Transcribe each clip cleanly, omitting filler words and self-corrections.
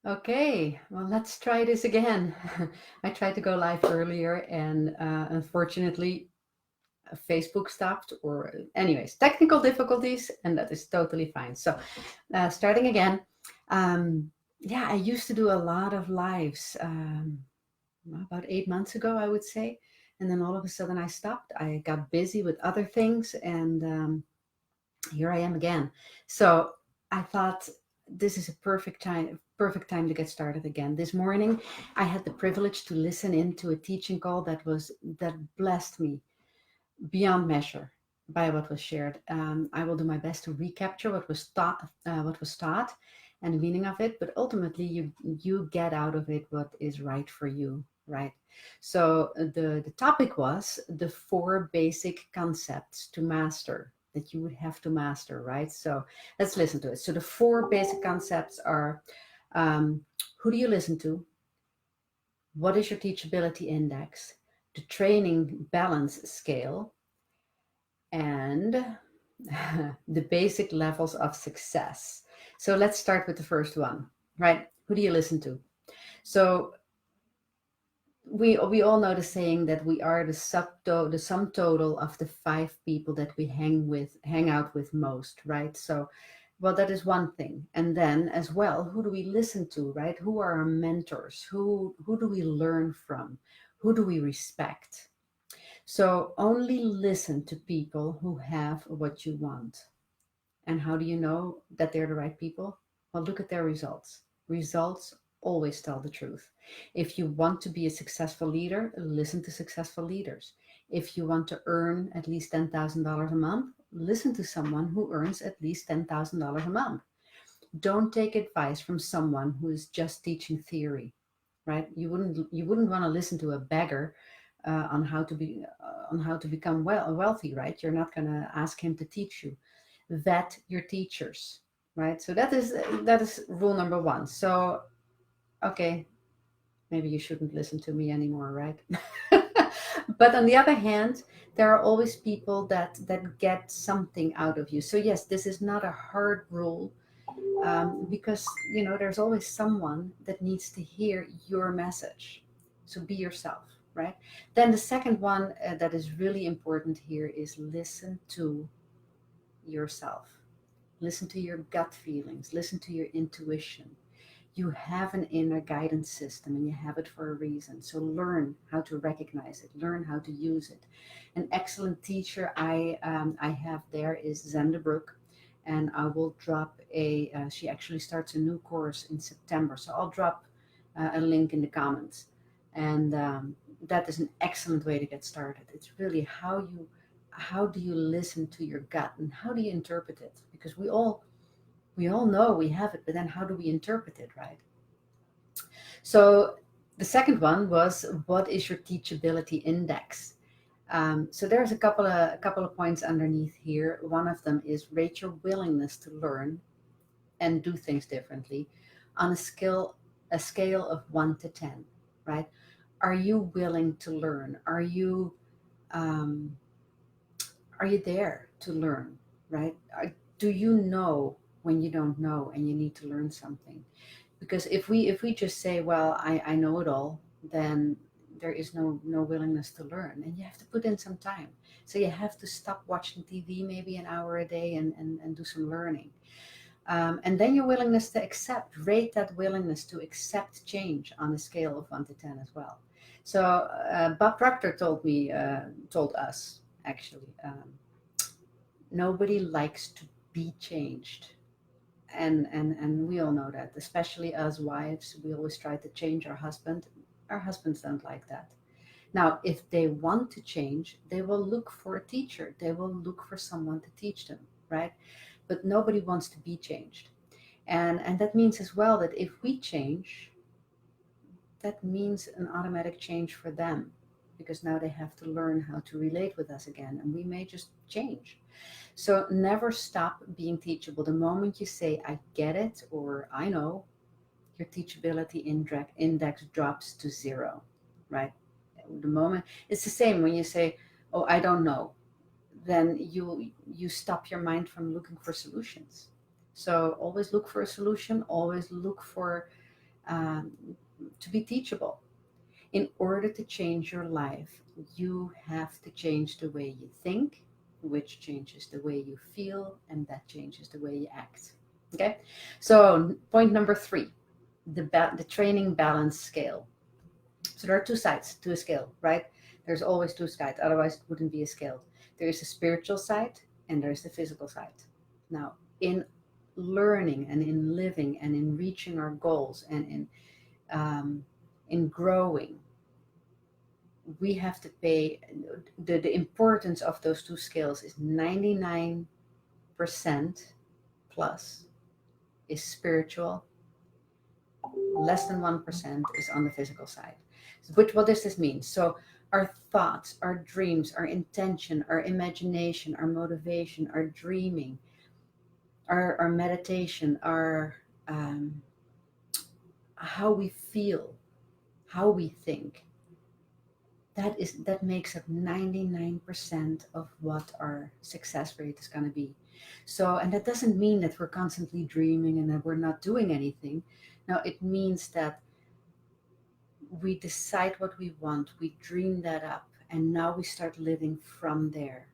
Okay, well, let's try this again. I tried to go live earlier, and unfortunately, Facebook stopped, or, anyways, technical difficulties, and that is totally fine. So, starting again. Yeah, I used to do a lot of lives about 8 months ago, I would say. And then all of a sudden, I stopped. I got busy with other things, and here I am again. So I thought this is a perfect time to get started again. This morning, I had the privilege to listen into a teaching call that blessed me beyond measure by what was shared. I will do my best to recapture what was taught, and the meaning of it. But ultimately, you get out of it what is right for you, right? So the topic was the four basic concepts to master that you would have to master, right? So let's listen to it. So the four basic concepts are: who do you listen to? What is your teachability index? The training balance scale, and the basic levels of success. So let's start with the first one, right? Who do you listen to? So we all know the saying that we are the sum total of the five people that we hang out with most, right? So, well, that is one thing. And then as well, who do we listen to, right? Who are our mentors? Who do we learn from? Who do we respect? So only listen to people who have what you want. And how do you know that they're the right people? Well, look at their results. Results always tell the truth. If you want to be a successful leader, listen to successful leaders. If you want to earn at least $10,000 a month, listen to someone who earns at least $10,000 a month. Don't take advice from someone who is just teaching theory, right? You wouldn't want to listen to a beggar on how to become wealthy, right? You're not going to ask him to teach you. Vet your teachers, right? So that is rule number one. So, okay, maybe you shouldn't listen to me anymore, right? But on the other hand, there are always people that get something out of you. So yes, this is not a hard rule, because there's always someone that needs to hear your message. So be yourself, right? Then the second one, that is really important here, is listen to yourself. Listen to your gut feelings, listen to your intuition. You have an inner guidance system, and you have it for a reason. So learn how to recognize it, learn how to use it. An excellent teacher I have there is Zenda Brooke, and I will drop she actually starts a new course in September. So I'll drop a link in the comments. And that is an excellent way to get started. It's really how do you listen to your gut, and how do you interpret it? Because we all know we have it, but then how do we interpret it, right? So the second one was, what is your teachability index? So there's a couple of points underneath here. One of them is rate your willingness to learn and do things differently on a scale of 1 to 10, right? Are you willing to learn? Um, are you there to learn, right? Do you know when you don't know and you need to learn something? Because if we just say, well, I know it all, then there is no willingness to learn, and you have to put in some time. So you have to stop watching TV maybe an hour a day, and do some learning. And then your willingness to accept, rate that willingness to accept change on a scale of 1 to 10 as well. So Bob Proctor told us, actually, nobody likes to be changed. And we all know that, especially as wives, we always try to change our husbands don't like that. Now, if they want to change, they will look for a teacher, they will look for someone to teach them, right? But nobody wants to be changed. And that means as well that if we change, that means an automatic change for them, because now they have to learn how to relate with us again, and we may just change. So never stop being teachable. The moment you say, I get it, or I know, your teachability index drops to zero, right? The moment it's the same when you say, oh, I don't know, then you stop your mind from looking for solutions. So always look for a solution, always look for um, to be teachable. In order to change your life, you have to change the way you think, which changes the way you feel, and that changes the way you act. Okay, so point number three, the training balance scale. So there are two sides to a scale, right? There's always two sides, otherwise it wouldn't be a scale. There is the spiritual side and there's the physical side. Now, in learning and in living and in reaching our goals and in growing, we have to pay the importance of those two scales is 99% plus is spiritual, less than 1% is on the physical side. But what does this mean? So our thoughts, our dreams, our intention, our imagination, our motivation, our dreaming, our meditation, our how we feel, how we think, that makes up 99% of what our success rate is going to be. So, and that doesn't mean that we're constantly dreaming and that we're not doing anything. Now it means that we decide what we want, we dream that up, and now we start living from there.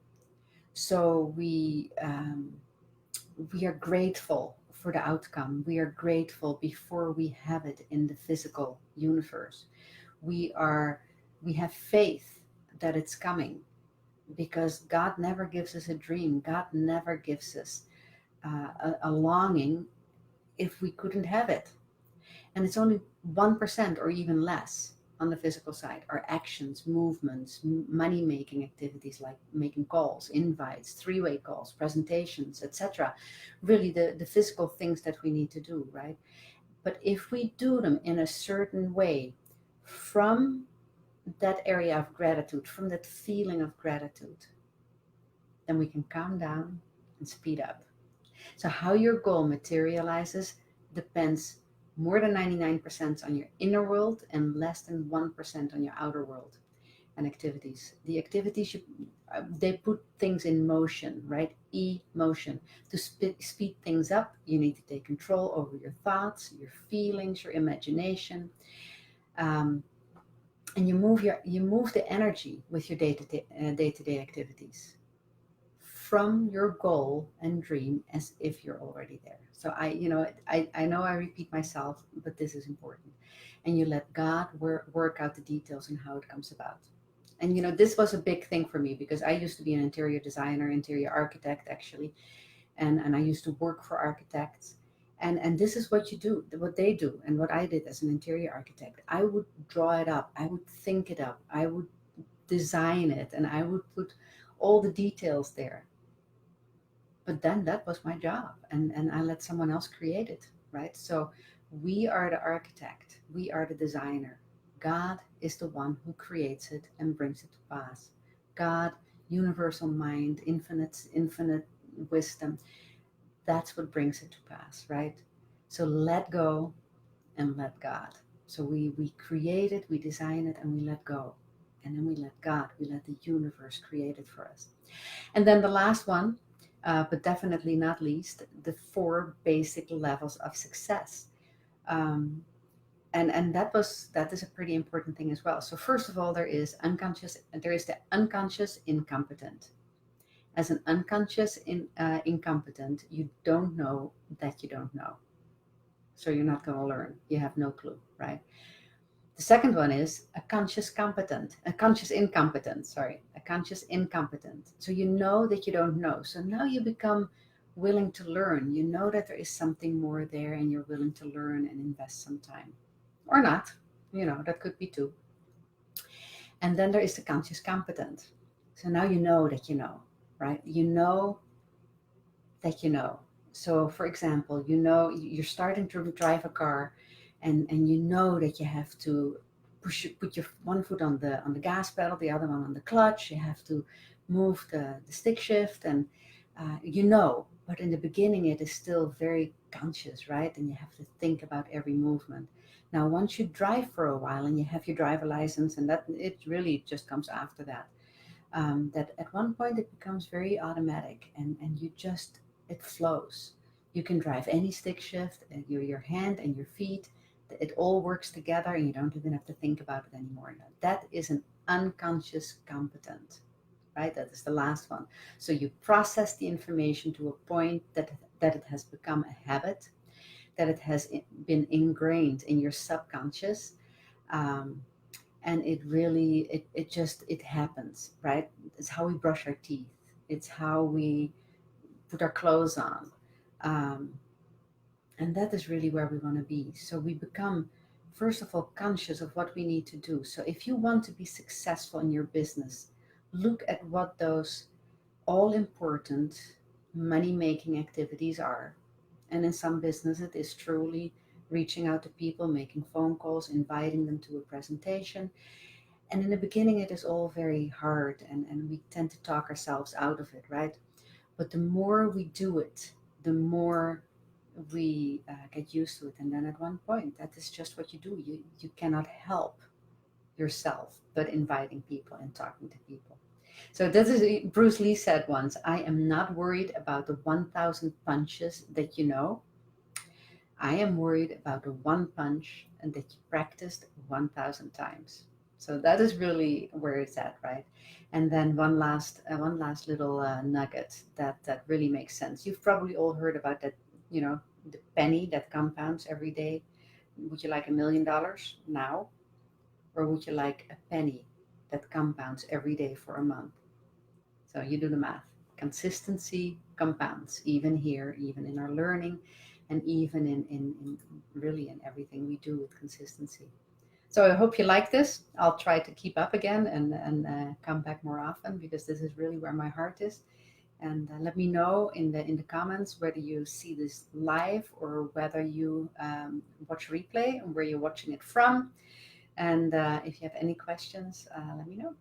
So we are grateful for the outcome. We are grateful before we have it in the physical universe. We are we have faith that it's coming, because God never gives us a dream. God never gives us a longing if we couldn't have it. And it's only 1% or even less on the physical side. Our actions, movements, money making activities like making calls, invites, three-way calls, presentations, etc. Really the physical things that we need to do, right? But if we do them in a certain way, from that area of gratitude, from that feeling of gratitude, then we can calm down and speed up. So, how your goal materializes depends more than 99% on your inner world and less than 1% on your outer world and activities. The activities, they put things in motion, right? Emotion. To speed things up, you need to take control over your thoughts, your feelings, your imagination. Um, and you move the energy with your day-to-day activities from your goal and dream as if you're already there. So I know I repeat myself, but this is important. And you let God work out the details and how it comes about. And this was a big thing for me because I used to be an interior designer, interior architect actually, and I used to work for architects. And this is what you do, what they do, and what I did as an interior architect. I would draw it up, I would think it up, I would design it, and I would put all the details there. But then that was my job, and I let someone else create it, right? So we are the architect, we are the designer. God is the one who creates it and brings it to pass. God, universal mind, infinite wisdom, that's what brings it to pass, right? So let go and let God. So we create it, we design it, and we let go. And then we let God, we let the universe create it for us. And then the last one, but definitely not least, the four basic levels of success. Um, and that is a pretty important thing as well. So first of all, there is the unconscious incompetent. As an unconscious incompetent, you don't know that you don't know. So you're not going to learn. You have no clue, right? The second one is a conscious incompetent, sorry, a conscious incompetent. So you know that you don't know. So now you become willing to learn. You know that there is something more there and you're willing to learn and invest some time. Or not, that could be too. And then there is the conscious competent. So now you know that you know, right? You know that you know. So for example, you're starting to drive a car and you know that you have to put your one foot on the gas pedal, the other one on the clutch. You have to move the stick shift and but in the beginning it is still very conscious, right? And you have to think about every movement. Now once you drive for a while and you have your driver license, and that it really just comes after that, that at one point it becomes very automatic, and you just, it flows. You can drive any stick shift, and your hand and your feet, it all works together and you don't even have to think about it anymore. Now, that is an unconscious competent, right? That is the last one. So you process the information to a point that it has become a habit, that it has been ingrained in your subconscious. Um, and it really, it just, it happens, right? It's how we brush our teeth. It's how we put our clothes on. Um, and that is really where we want to be. So we become, first of all, conscious of what we need to do. So if you want to be successful in your business, look at what those all important money making activities are. And in some business, it is truly reaching out to people, making phone calls, inviting them to a presentation. And in the beginning, it is all very hard and we tend to talk ourselves out of it, right? But the more we do it, the more we get used to it. And then at one point, that is just what you do. You cannot help yourself but inviting people and talking to people. So this is, Bruce Lee said once, I am not worried about the 1,000 punches that you know. I am worried about the one punch and that you practiced 1,000 times. So that is really where it's at, right? And then one last little nugget that really makes sense. You've probably all heard about that, the penny that compounds every day. Would you like $1 million now, or would you like a penny that compounds every day for a month? So you do the math. Consistency compounds, even here, even in our learning, and even in really in everything we do with consistency. So I hope you like this. I'll try to keep up again and come back more often, because this is really where my heart is. And let me know in the comments whether you see this live or whether you watch replay and where you're watching it from. And if you have any questions, let me know.